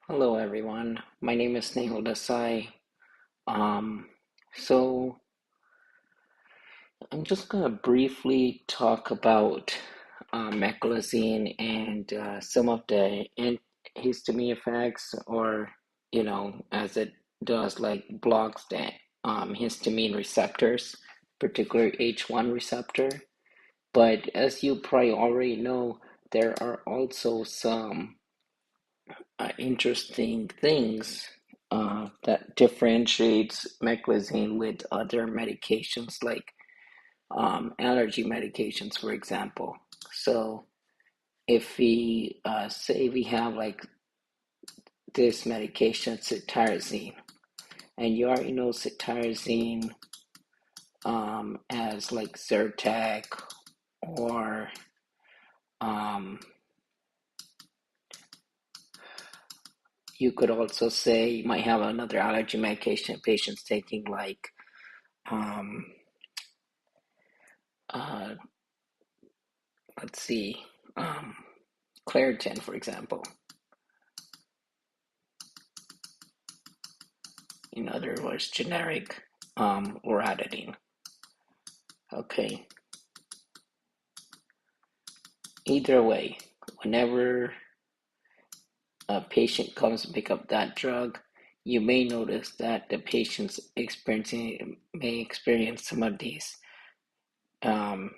Hello, everyone. My name is Nehal Desai. Um, so I'm just gonna briefly talk about meclizine and some of the histamine effects, or as it does, like blocks the histamine receptors, particularly H1 receptor. But as you probably already know, there are also some interesting things that differentiates meclizine with other medications like allergy medications, for example. So if we say we have like this medication, cetirizine, and you already know cetirizine as like Zyrtec or um, you could also say you might have another allergy medication patients taking like um, uh, let's see, um, Claritin, for example. In other words, generic loratadine. Okay. Either way, whenever a patient comes to pick up that drug, you may notice that the patients experiencing may experience some of these um,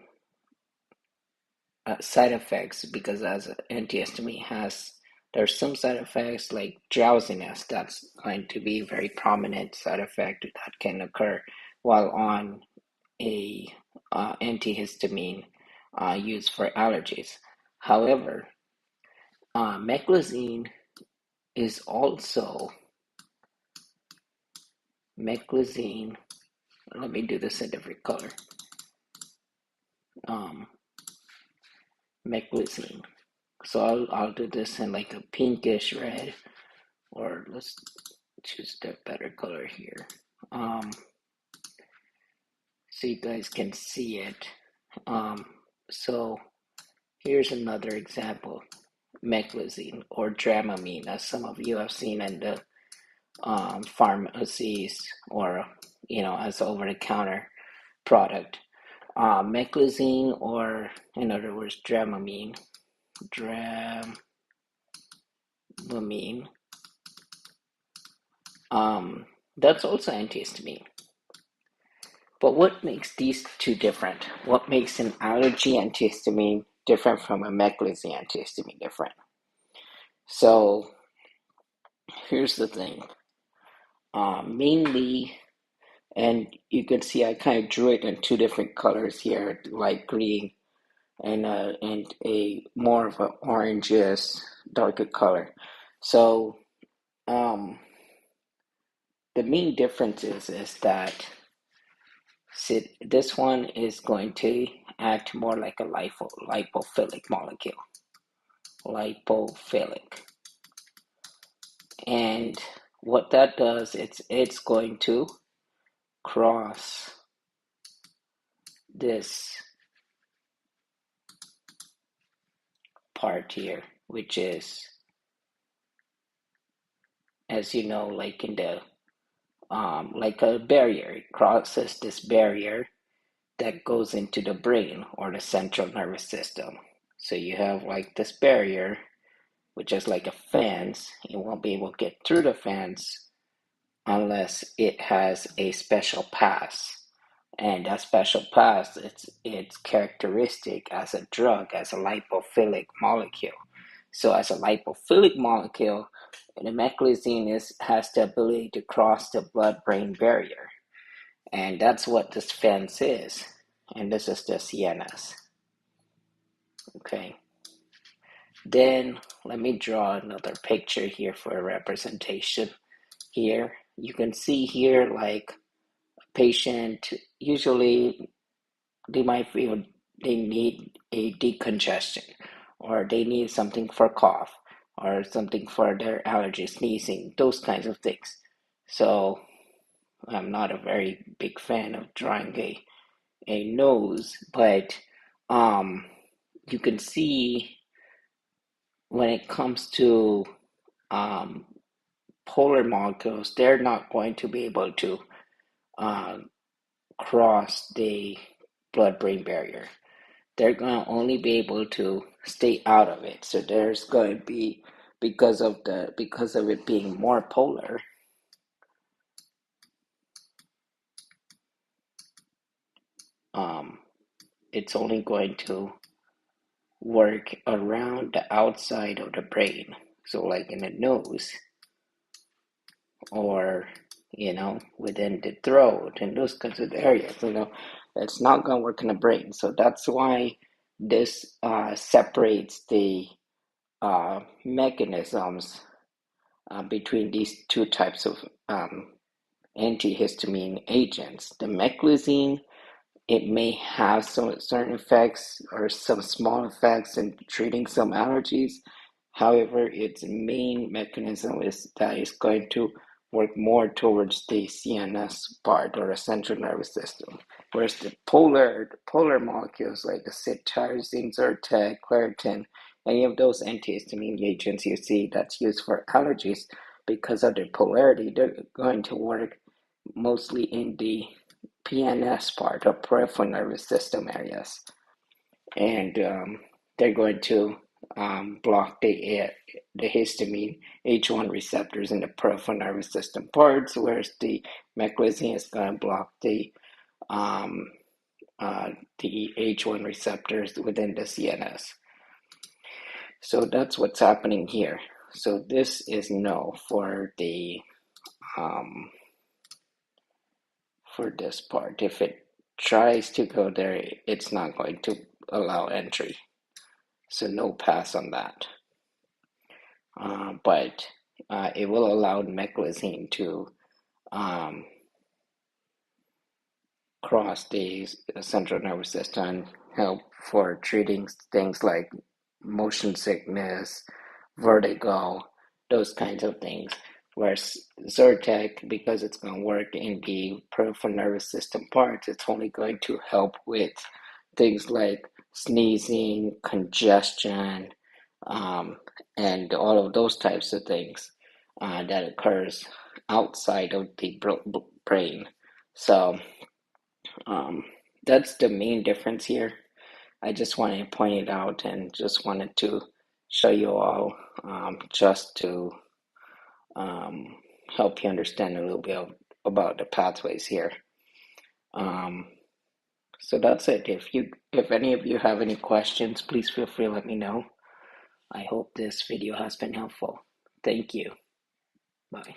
side effects because as antihistamine has there's some side effects like drowsiness that's going to be a very prominent side effect that can occur while on a antihistamine used for allergies. However, meclizine is also meclizine. Let me do this in a different color. Um, Meclizine. So I'll do this in like a pinkish red, or let's choose the better color here. Um, so you guys can see it. Um, so here's another example. Meclizine or Dramamine, as some of you have seen in the pharmacies or as over-the-counter product. Meclizine, or in other words, Dramamine, that's also antihistamine. But what makes these two different? What makes an allergy antihistamine different from a meclizine antihistamine different? So here's the thing. Mainly, and you can see I kind of drew it in two different colors here, light green and a more of an oranges, darker color. So um, the main difference is that this one is going to act more like a lipophilic molecule, lipophilic, and what that does, it's going to cross this part here, which is, as you know, like in the like a barrier. It crosses this barrier that goes into the brain or the central nervous system. So you have like this barrier, which is like a fence. It won't be able to get through the fence unless it has a special pass. And that special pass, it's characteristic as a drug, as a lipophilic molecule. So as a lipophilic molecule, the meclizine has the ability to cross the blood-brain barrier. And that's what this fence is. And this is the CNS. Okay. Then let me draw another picture here for a representation. Here, you can see here like a patient, usually they might feel they need a decongestion, or they need something for cough, or something for their allergy, sneezing, those kinds of things. So I'm not a very big fan of drawing a nose, but um, you can see when it comes to polar molecules, they're not going to be able to uh, cross the blood-brain barrier. They're going to only be able to stay out of it. So there's going to be, because of it being more polar, it's only going to work around the outside of the brain. So like in the nose, or within the throat and those kinds of areas. It's not going to work in the brain. So that's why this separates the mechanisms between these two types of antihistamine agents. The meclizine, it may have some certain effects or some small effects in treating some allergies. However, its main mechanism is that it's going to work more towards the CNS part, or the central nervous system. Whereas the polar molecules like the cetirizine, Zyrtec, Claritin, any of those antihistamine agents you see that's used for allergies, because of their polarity, they're going to work mostly in the PNS part, or peripheral nervous system areas, and they're going to block the histamine H1 receptors in the peripheral nervous system parts, whereas the meclizine is going to block um, the H1 receptors within the CNS. So that's what's happening here. So this is no for the for this part. If it tries to go there, it's not going to allow entry. So no pass on that. But it will allow meclizine to um, cross the central nervous system and help for treating things like motion sickness, vertigo, those kinds of things. Whereas Zyrtec, because it's going to work in the peripheral nervous system parts, it's only going to help with things like sneezing, congestion, um, and all of those types of things that occurs outside of the brain. So um, that's the main difference here. I just wanted to point it out and just wanted to show you all, just to um, help you understand a little bit about the pathways here. So that's it. If any of you have any questions, please feel free to let me know. I hope this video has been helpful. Thank you. Bye.